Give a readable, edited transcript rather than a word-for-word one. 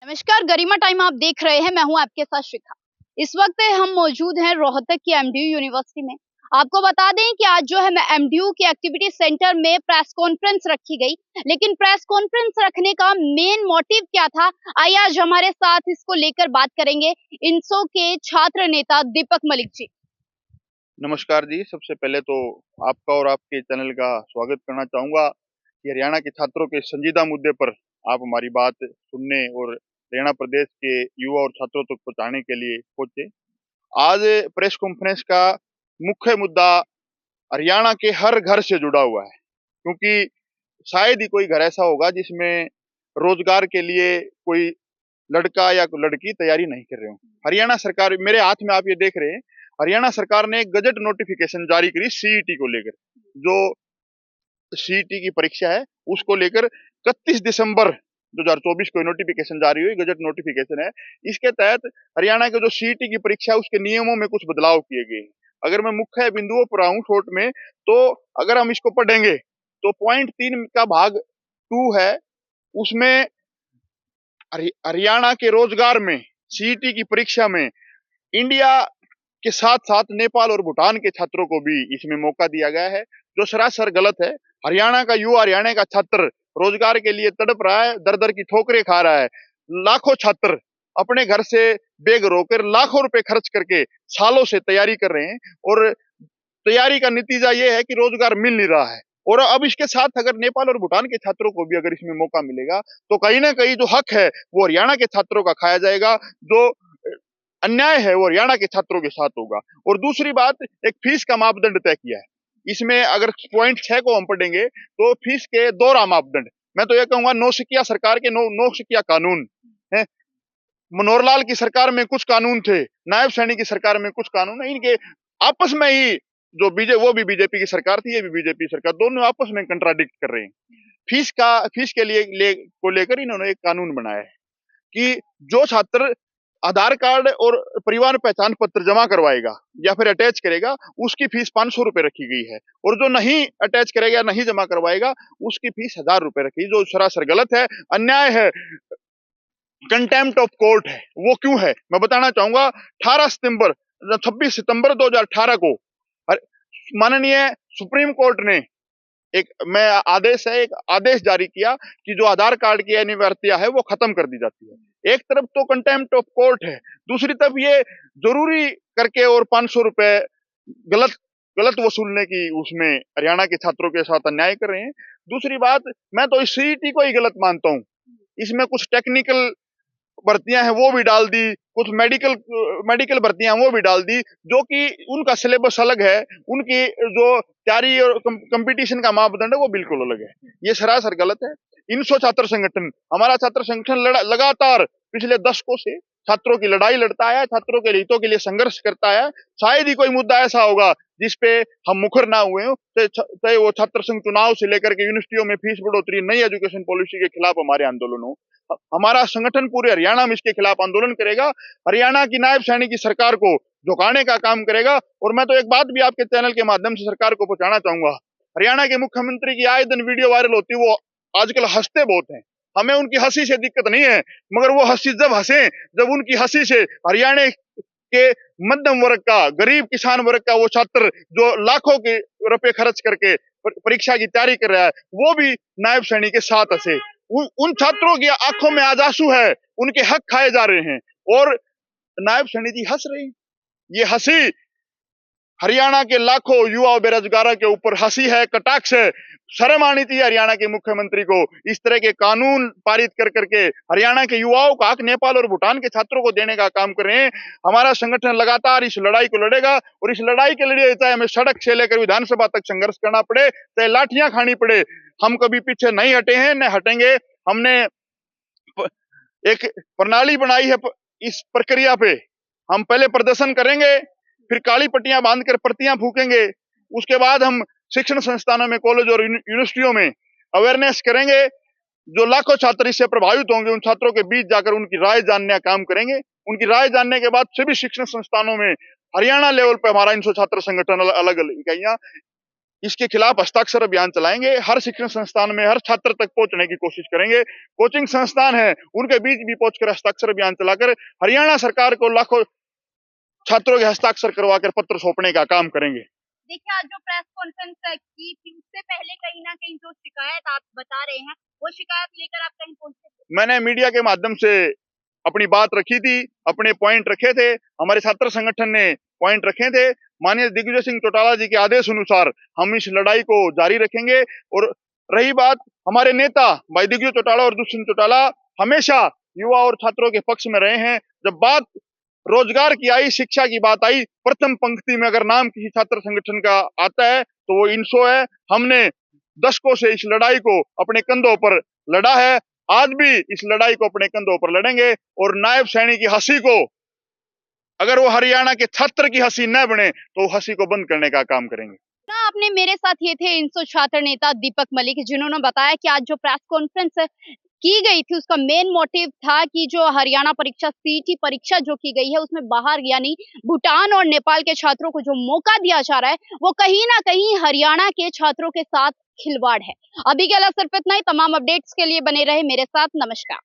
नमस्कार, गरिमा टाइम आप देख रहे हैं। मैं हूं आपके साथ शिखा। इस वक्त हम मौजूद हैं रोहतक की एमडीयू यूनिवर्सिटी में। आपको बता दें कि आज जो है मैं एमडीयू के एक्टिविटी सेंटर में प्रेस कॉन्फ्रेंस रखी गई। लेकिन प्रेस कॉन्फ्रेंस रखने का मेन मोटिव क्या था, आइए आज हमारे साथ इसको लेकर बात करेंगे इंसो के छात्र नेता दीपक मलिक जी। नमस्कार जी। सबसे पहले तो आपका और आपके चैनल का स्वागत करना चाहूँगा कि हरियाणा के छात्रों के संजीदा मुद्दे पर आप हमारी बात सुनने और हरियाणा प्रदेश के युवा और छात्रों तक पहुँचाने के लिए पहुंचे। आज प्रेस कॉन्फ्रेंस का मुख्य मुद्दा हरियाणा के हर घर से जुड़ा हुआ है, क्योंकि शायद ही कोई घर ऐसा होगा जिसमें रोजगार के लिए कोई लड़का या लड़की तैयारी नहीं कर रहे हो। हरियाणा सरकार, मेरे हाथ में आप ये देख रहे हैं, हरियाणा सरकार ने एक गजट नोटिफिकेशन जारी करी सीईटी को लेकर। जो सीईटी की परीक्षा है उसको लेकर 31 दिसंबर 2024 को नोटिफिकेशन जारी हुई, गजट नोटिफिकेशन है। इसके तहत हरियाणा के जो सीईटी की परीक्षा है उसके नियमों में कुछ बदलाव किए गए हैं। अगर मैं मुख्य बिंदुओं पर आऊं शॉर्ट में, तो अगर हम इसको पढ़ेंगे तो पॉइंट 3 का भाग 2 है, उसमें हरियाणा के रोजगार में सीईटी की परीक्षा में इंडिया के साथ साथ नेपाल और भूटान के छात्रों को भी इसमें मौका दिया गया है, जो सरासर गलत है। हरियाणा का युवा, हरियाणा का छात्र रोजगार के लिए तड़प रहा है, दर दर की ठोकरें खा रहा है। लाखों छात्र अपने घर से बैग रोकर लाखों रुपए खर्च करके सालों से तैयारी कर रहे हैं, और तैयारी का नतीजा ये है कि रोजगार मिल नहीं रहा है। और अब इसके साथ अगर नेपाल और भूटान के छात्रों को भी अगर इसमें मौका मिलेगा तो कहीं ना कहीं जो हक है वो हरियाणा के छात्रों का खाया जाएगा, जो अन्याय है वो हरियाणा के छात्रों के साथ होगा। और दूसरी बात, एक फीस का मापदंड तय किया है। इसमें अगर पॉइंट 6 को हम पढ़ेंगे तो फीस के दोहरा मापदंड, मैं तो ये कहूंगा नौसिखिया सरकार के नौसिखिया कानून है। मनोहर की सरकार में कुछ कानून थे, नायब सैनी की सरकार में कुछ कानून है, इनके आपस में ही जो वो भी बीजेपी की सरकार थी, ये भी बीजेपी सरकार, दोनों आपस में कंट्राडिक्ट कर रहे हैं। फीस के को लेकर इन्होंने एक कानून बनाया है कि जो छात्र आधार कार्ड और परिवार पहचान पत्र जमा करवाएगा या फिर अटैच करेगा, उसकी फीस 500 रुपए रखी गई है, और जो नहीं अटैच करेगा, नहीं जमा करवाएगा, उसकी फीस 1000 रुपए रखी, जो सरासर गलत है, अन्याय है, कंटेम्प्ट ऑफ कोर्ट है। वो क्यों है मैं बताना चाहूंगा। 26 सितंबर 2018 को माननीय सुप्रीम कोर्ट ने एक आदेश जारी किया कि जो आधार कार्ड की अनिवार्यता है वो खत्म कर दी जाती है। एक तरफ तो कंटेम्प्ट ऑफ कोर्ट है, दूसरी तरफ ये जरूरी करके और 500 रुपए गलत गलत वसूलने की उसमें हरियाणा के छात्रों के साथ अन्याय कर रहे हैं। दूसरी बात, मैं तो इस सीईटी को ही गलत मानता हूँ। इसमें कुछ टेक्निकल भर्तियां हैं वो भी डाल दी, कुछ मेडिकल भर्तियां वो भी डाल दी, जो कि उनका सिलेबस अलग है, उनकी जो तैयारी और कंपटीशन का मापदंड है वो बिल्कुल अलग है। ये सरासर गलत है। इनसो छात्र संगठन, हमारा छात्र संगठन लगातार पिछले दशकों से छात्रों की लड़ाई लड़ता है, छात्रों के हितों के लिए संघर्ष करता है। शायद ही कोई मुद्दा ऐसा होगा जिसपे हम मुखर ना हुए हो, चाहे वो छात्र संघ चुनाव से लेकर के यूनिवर्सिटियों में फीस बढ़ोतरी, नई एजुकेशन पॉलिसी के खिलाफ हमारे आंदोलन हो। हमारा संगठन पूरे हरियाणा में इसके खिलाफ आंदोलन करेगा, हरियाणा की नायब सैनी की सरकार को झुकाने का काम करेगा। और मैं तो एक बात भी आपके चैनल के माध्यम से सरकार को पहुंचाना चाहूंगा, हरियाणा के मुख्यमंत्री की आए दिन वीडियो वायरल होती है, वो आजकल हंसते बहुत हैं। हमें उनकी हंसी से दिक्कत नहीं है, मगर वो हंसी जब हंसे जब उनकी हंसी से हरियाणा के मध्यम वर्ग का, गरीब किसान वर्ग का वो छात्र जो लाखों के रुपए खर्च करके परीक्षा की तैयारी कर रहा है, वो भी नायब सैनी के साथ हंसे। उन छात्रों की आंखों में आज आंसू है, उनके हक खाए जा रहे हैं, और नायब सैनी जी हंस रहे हैं। ये हंसी हरियाणा के लाखों युवा बेरोजगारों के ऊपर हंसी है, कटाक्ष है। शर्म आनी चाहिए हरियाणा के मुख्यमंत्री को, इस तरह के कानून पारित कर करके हरियाणा के युवाओं का हक नेपाल और भूटान के छात्रों को देने का काम कर रहे हैं। हमारा संगठन लगातार इस लड़ाई को लड़ेगा, और इस लड़ाई के लिए चाहे हमें सड़क से लेकर विधानसभा तक संघर्ष करना पड़े, चाहे लाठियां खानी पड़े, हम कभी पीछे नहीं हटे हैं, न हटेंगे। हमने एक प्रणाली बनाई है, इस प्रक्रिया पे हम पहले प्रदर्शन करेंगे, फिर काली पट्टियां बांधकर प्रतियां फूकेंगे, उसके बाद हम शिक्षण संस्थानों में, कॉलेज और यूनिवर्सिटियों में अवेयरनेस करेंगे। जो लाखों छात्र इससे प्रभावित होंगे, उन छात्रों के बीच जाकर उनकी राय जानने का काम करेंगे। उनकी राय जानने के बाद सभी शिक्षण संस्थानों में हरियाणा लेवल पर हमारा इनसो छात्र संगठन अलग अलग इकाइयां इसके खिलाफ हस्ताक्षर अभियान चलाएंगे। हर शिक्षण संस्थान में हर छात्र तक पहुंचने की कोशिश करेंगे। कोचिंग संस्थान है उनके बीच भी पहुंचकर हस्ताक्षर अभियान चलाकर हरियाणा सरकार को लाखों छात्रों के हस्ताक्षर करवाकर पत्र सौंपने का काम करेंगे। देखिए, आज जो प्रेस कॉन्फ्रेंस की थी उससे पहले कहीं ना कहीं जो शिकायत आप बता रहे हैं, वो शिकायत लेकर आप कहीं पहुंचे थे? मैंने मीडिया के माध्यम से अपनी बात रखी थी, अपने पॉइंट रखे थे, हमारे छात्र संगठन ने पॉइंट रखे थे। माननीय दिग्विजय सिंह चौटाला जी के आदेश अनुसार हम इस लड़ाई को जारी रखेंगे। और रही बात हमारे नेता भाई दिग्विजय चौटाला और दुष्यंत चौटाला हमेशा युवा और छात्रों के पक्ष में रहे हैं। जब बात रोजगार की आई, शिक्षा की बात आई, प्रथम पंक्ति में अगर नाम किसी छात्र संगठन का आता है तो वो इनसो है। हमने दशकों से इस लड़ाई को अपने कंधों पर लड़ा है, आज भी इस लड़ाई को अपने कंधों पर लड़ेंगे। और नायब सैनिक की हंसी को अगर वो हरियाणा के छात्र की हंसी न बने तो हंसी को बंद करने का काम करेंगे। आपने मेरे साथ ये थे इनसो छात्र नेता दीपक मलिक, जिन्होंने बताया कि आज जो प्रेस कॉन्फ्रेंस की गई थी उसका मेन मोटिव था कि जो हरियाणा परीक्षा सीईटी परीक्षा जो की गई है उसमें बाहर यानी भूटान और नेपाल के छात्रों को जो मौका दिया जा रहा है वो कहीं ना कहीं हरियाणा के छात्रों के साथ खिलवाड़ है। अभी के लिए सिर्फ इतना ही। तमाम अपडेट्स के लिए बने रहे मेरे साथ। नमस्कार।